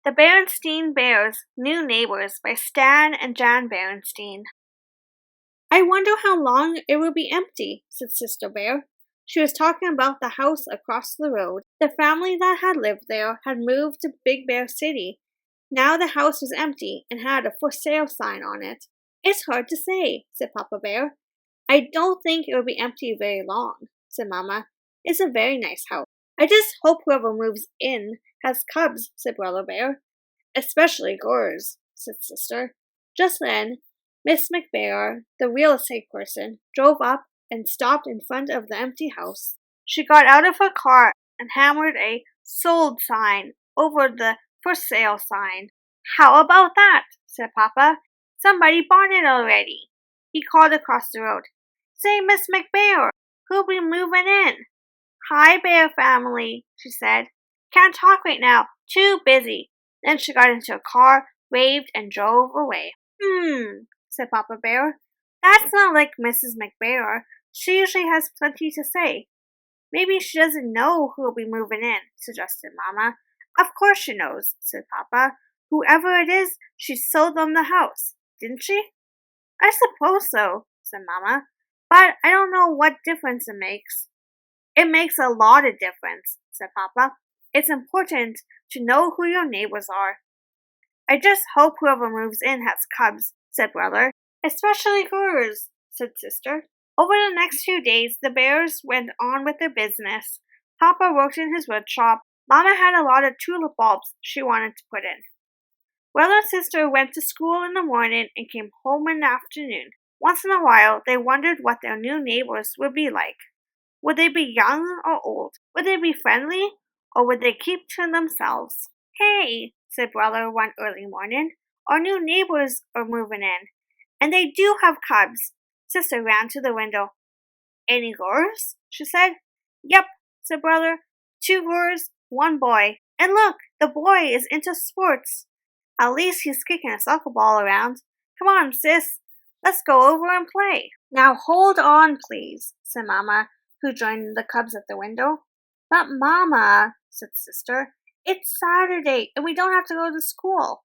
The Berenstain Bears' New Neighbors by Stan and Jan Berenstain. I wonder how long it will be empty, said Sister Bear. She was talking about the house across the road. The family that had lived there had moved to Big Bear City. Now the house was empty and had a for sale sign on it. It's hard to say, said Papa Bear. I don't think it will be empty very long, said Mama. It's a very nice house. I just hope whoever moves in has cubs, said Brother Bear. Especially girls, said Sister. Just then, Miss McBear, the real estate person, drove up and stopped in front of the empty house. She got out of her car and hammered a sold sign over the for sale sign. How about that? Said Papa. Somebody bought it already. He called across the road. Say, Miss McBear, who'll be moving in? Hi, Bear family, she said. Can't talk right now. Too busy. Then she got into a car, waved, and drove away. Said Papa Bear. That's not like Mrs. McBear. She usually has plenty to say. Maybe she doesn't know who'll be moving in, suggested Mama. Of course she knows, said Papa. Whoever it is, she sold them the house, didn't she? I suppose so, said Mama. But I don't know what difference it makes. It makes a lot of difference, said Papa. It's important to know who your neighbors are. I just hope whoever moves in has cubs, said Brother. Especially girls, said Sister. Over the next few days, the Bears went on with their business. Papa worked in his wood shop. Mama had a lot of tulip bulbs she wanted to put in. Brother and Sister went to school in the morning and came home in the afternoon. Once in a while, they wondered what their new neighbors would be like. Would they be young or old? Would they be friendly? Or would they keep to themselves? Hey, said Brother one early morning, our new neighbors are moving in, and they do have cubs. Sister ran to the window. Any girls? She said. Yep, said Brother. 2 girls, 1 boy. And look, the boy is into sports. At least he's kicking a soccer ball around. Come on, sis, let's go over and play. Now hold on, please, said Mama, who joined the cubs at the window. But Mama, said Sister, it's Saturday and we don't have to go to school.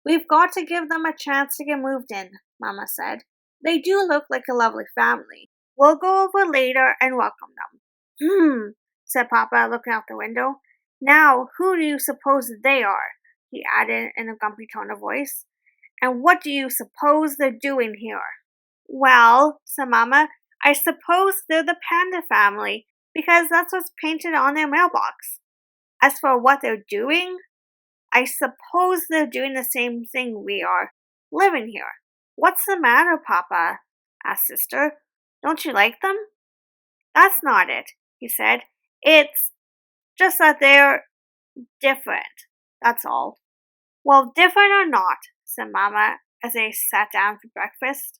We've got to give them a chance to get moved in, Mama said. They do look like a lovely family. We'll go over later and welcome them. Said Papa, looking out the window. Now, who do you suppose they are? He added in a grumpy tone of voice. And what do you suppose they're doing here? Well, said Mama, I suppose they're the panda family, because that's what's painted on their mailbox. As for what they're doing, I suppose they're doing the same thing we are, living here. What's the matter, Papa? Asked Sister. Don't you like them? That's not it, he said. It's just that they're different, that's all. Well, different or not, said Mama as they sat down for breakfast.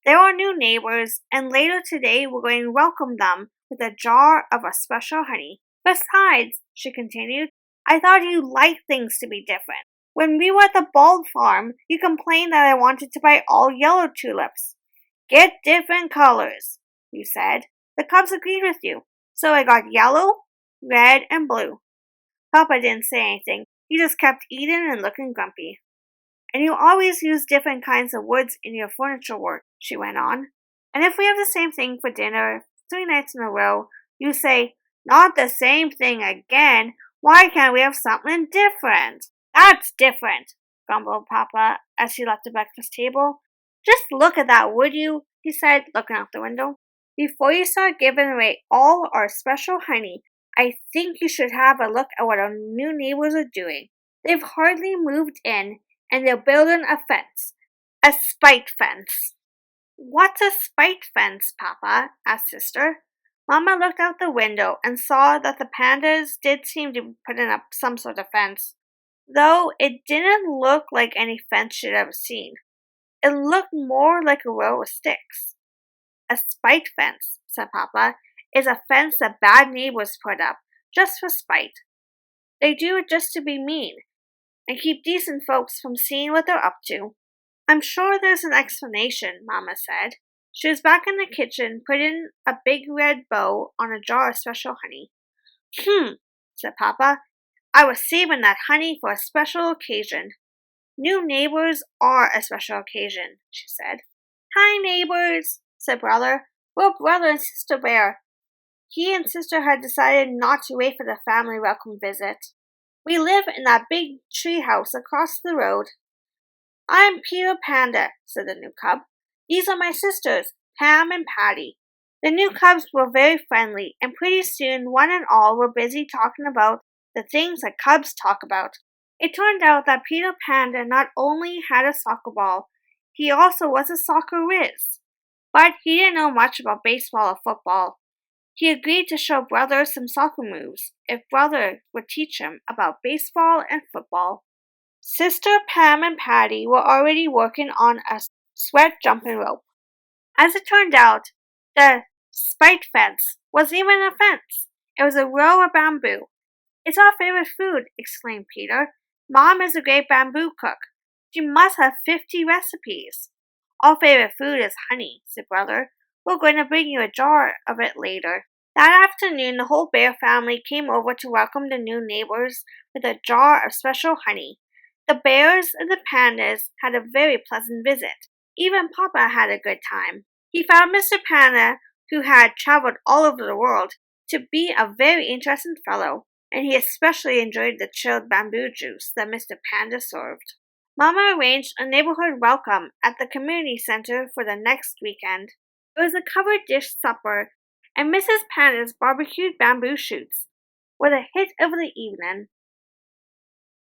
They're our new neighbors, and later today we're going to welcome them with a jar of our special honey. Besides, she continued, I thought you liked things to be different. When we were at the bulb farm, you complained that I wanted to buy all yellow tulips. Get different colors, you said. The cubs agreed with you. So I got yellow, red, and blue. Papa didn't say anything. He just kept eating and looking grumpy. And you always use different kinds of woods in your furniture work, she went on. And if we have the same thing for dinner 3 nights in a row, you say, not the same thing again. Why can't we have something different? That's different, grumbled Papa as he left the breakfast table. Just look at that, would you? He said, looking out the window. Before you start giving away all our special honey, I think you should have a look at what our new neighbors are doing. They've hardly moved in, and they're building a fence. A spite fence. What's a spite fence, Papa? Asked Sister. Mama looked out the window and saw that the pandas did seem to be putting up some sort of fence, though it didn't look like any fence she'd ever seen. It looked more like a row of sticks. A spite fence, said Papa, is a fence that bad neighbors put up, just for spite. They do it just to be mean, and keep decent folks from seeing what they're up to. I'm sure there's an explanation, Mama said. She was back in the kitchen, putting a big red bow on a jar of special honey. Said Papa. I was saving that honey for a special occasion. New neighbors are a special occasion, she said. Hi, neighbors, said Brother. We're Brother and Sister Bear. He and Sister had decided not to wait for the family welcome visit. We live in that big tree house across the road. I'm Peter Panda, said the new cub. These are my sisters, Pam and Patty. The new cubs were very friendly, and pretty soon one and all were busy talking about the things that cubs talk about. It turned out that Peter Panda not only had a soccer ball, he also was a soccer whiz. But he didn't know much about baseball or football. He agreed to show Brother some soccer moves if Brother would teach him about baseball and football. Sister Pam and Patty were already working on a sweat jumping rope. As it turned out, the spike fence wasn't even a fence. It was a row of bamboo. It's our favorite food, exclaimed Peter. Mom is a great bamboo cook. She must have 50 recipes. Our favorite food is honey, said Brother. We're going to bring you a jar of it later. That afternoon, the whole bear family came over to welcome the new neighbors with a jar of special honey. The bears and the pandas had a very pleasant visit. Even Papa had a good time. He found Mr. Panda, who had traveled all over the world, to be a very interesting fellow, and he especially enjoyed the chilled bamboo juice that Mr. Panda served. Mama arranged a neighborhood welcome at the community center for the next weekend. It was a covered dish supper, and Mrs. Panda's barbecued bamboo shoots were the hit of the evening.